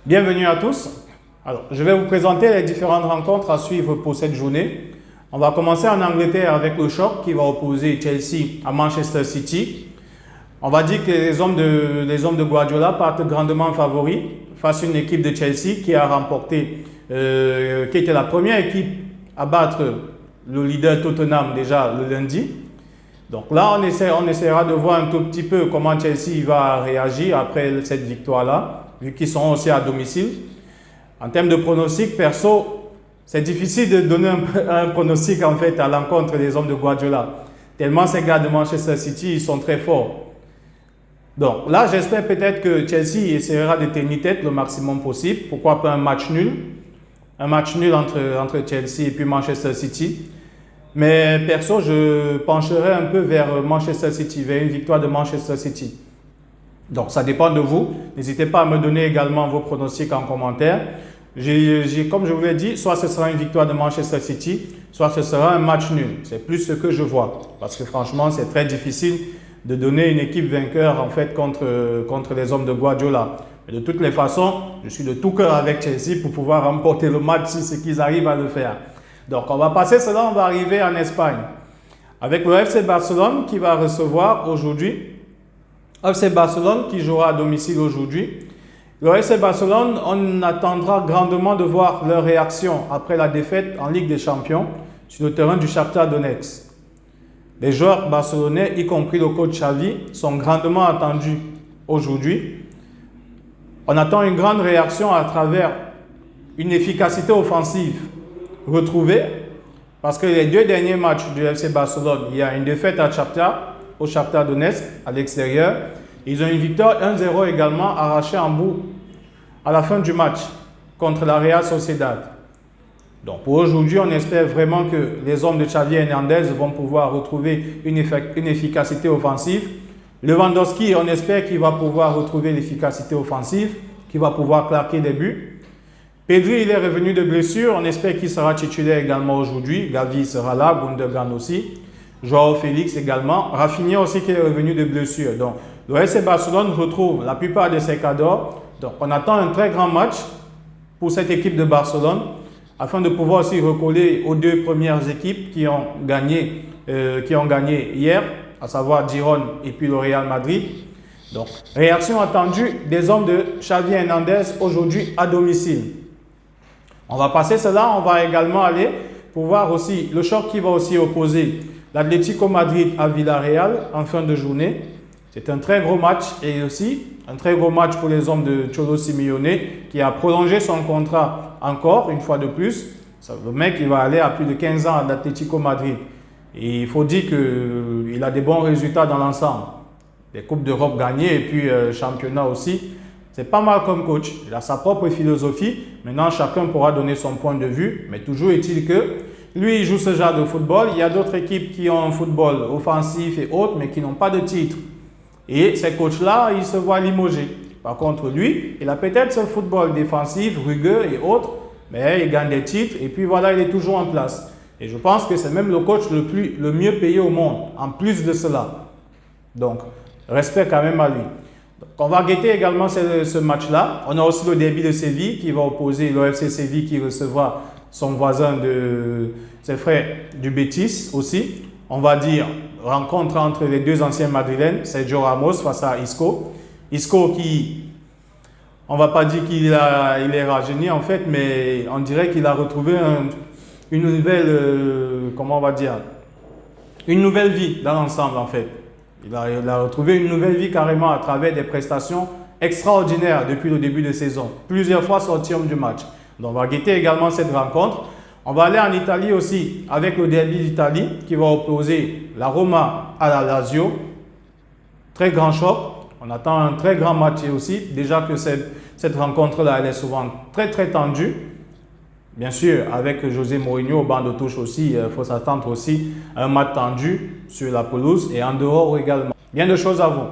Bienvenue à tous. Alors, je vais vous présenter les différentes rencontres à suivre pour cette journée. On va commencer en Angleterre avec le choc qui va opposer Chelsea à Manchester City. On va dire que les hommes de Guardiola partent grandement favoris face à une équipe de Chelsea qui a remporté, qui était la première équipe à battre le leader Tottenham déjà le lundi. Donc là, on essaiera de voir un tout petit peu comment Chelsea va réagir après cette victoire-là, vu qu'ils sont aussi à domicile. En termes de pronostic, perso, c'est difficile de donner un pronostic en fait à l'encontre des hommes de Guardiola. Tellement ces gars de Manchester City, ils sont très forts. Donc là, j'espère peut-être que Chelsea essaiera de tenir tête le maximum possible. Pourquoi pas un match nul? Un match nul entre Chelsea et puis Manchester City. Mais perso, je pencherai un peu vers Manchester City, vers une victoire de Manchester City. Donc ça dépend de vous. N'hésitez pas à me donner également vos pronostics en commentaire. Comme je vous l'ai dit, soit ce sera une victoire de Manchester City, soit ce sera un match nul. C'est plus ce que je vois. Parce que franchement, c'est très difficile de donner une équipe vainqueur en fait contre les hommes de Guardiola. Mais de toutes les façons, je suis de tout cœur avec Chelsea pour pouvoir remporter le match si c'est qu'ils arrivent à le faire. Donc on va passer cela, on va arriver en Espagne avec le FC Barcelone qui va recevoir aujourd'hui. FC Barcelone qui jouera à domicile aujourd'hui. Le FC Barcelone, on attendra grandement de voir leur réaction après la défaite en Ligue des Champions sur le terrain du Shakhtar Donetsk. Les joueurs barcelonais, y compris le coach Xavi, sont grandement attendus aujourd'hui. On attend une grande réaction à travers une efficacité offensive retrouvée, parce que les deux derniers matchs du FC Barcelone, il y a une défaite à Shakhtar, au Shakhtar Donetsk, à l'extérieur. Ils ont une victoire 1-0 également arrachée en bout à la fin du match contre la Real Sociedad. Donc pour aujourd'hui, on espère vraiment que les hommes de Xavi Hernandez vont pouvoir retrouver une efficacité offensive. Lewandowski, on espère qu'il va pouvoir retrouver l'efficacité offensive, qu'il va pouvoir claquer des buts. Pedri, il est revenu de blessure, on espère qu'il sera titulaire également aujourd'hui. Gavi sera là, Gundogan aussi. Joao Félix également. Rafinha aussi qui est revenu de blessure. Donc le FC Barcelone retrouve la plupart de ses cadors. Donc on attend un très grand match pour cette équipe de Barcelone afin de pouvoir aussi recoller aux deux premières équipes qui ont gagné hier, à savoir Girona et puis le Real Madrid. Donc réaction attendue des hommes de Xavi Hernandez aujourd'hui à domicile. On va passer cela, on va également aller pour voir aussi le choc qui va aussi opposer l'Atlético Madrid à Villarreal en fin de journée. C'est un très gros match et aussi un très gros match pour les hommes de Cholo Simeone qui a prolongé son contrat encore une fois de plus. Le mec, il va aller à plus de 15 ans à l'Atlético Madrid. Et il faut dire qu'il a des bons résultats dans l'ensemble. Des Coupes d'Europe gagnées et puis championnat aussi. C'est pas mal comme coach. Il a sa propre philosophie. Maintenant, chacun pourra donner son point de vue. Mais toujours est-il que lui, il joue ce genre de football. Il y a d'autres équipes qui ont un football offensif et autres, mais qui n'ont pas de titre. Et ces coachs-là, ils se voient limogés. Par contre, lui, il a peut-être ce football défensif, rugueux et autres, mais il gagne des titres. Et puis voilà, il est toujours en place. Et je pense que c'est même le coach le mieux payé au monde, en plus de cela. Donc, respect quand même à lui. Donc, on va guetter également ce match-là. On a aussi le derby de Séville qui va opposer le FC Séville qui recevra son voisin ses frères du Betis aussi. On va dire rencontre entre les deux anciens madrilènes, Sergio Ramos face à Isco. Isco qui, on ne va pas dire qu'il est rajeuni en fait, mais on dirait qu'il a retrouvé une nouvelle, comment on va dire, une nouvelle vie dans l'ensemble en fait. Il a retrouvé une nouvelle vie carrément à travers des prestations extraordinaires depuis le début de saison. Plusieurs fois sorti homme du match. Donc on va guetter également cette rencontre. On va aller en Italie aussi avec le derby d'Italie qui va opposer la Roma à la Lazio. Très grand choc. On attend un très grand match aussi. Déjà que cette rencontre-là, elle est souvent très très tendue. Bien sûr, avec José Mourinho au banc de touche aussi, il faut s'attendre aussi à un match tendu sur la pelouse et en dehors également. Bien de choses à vous.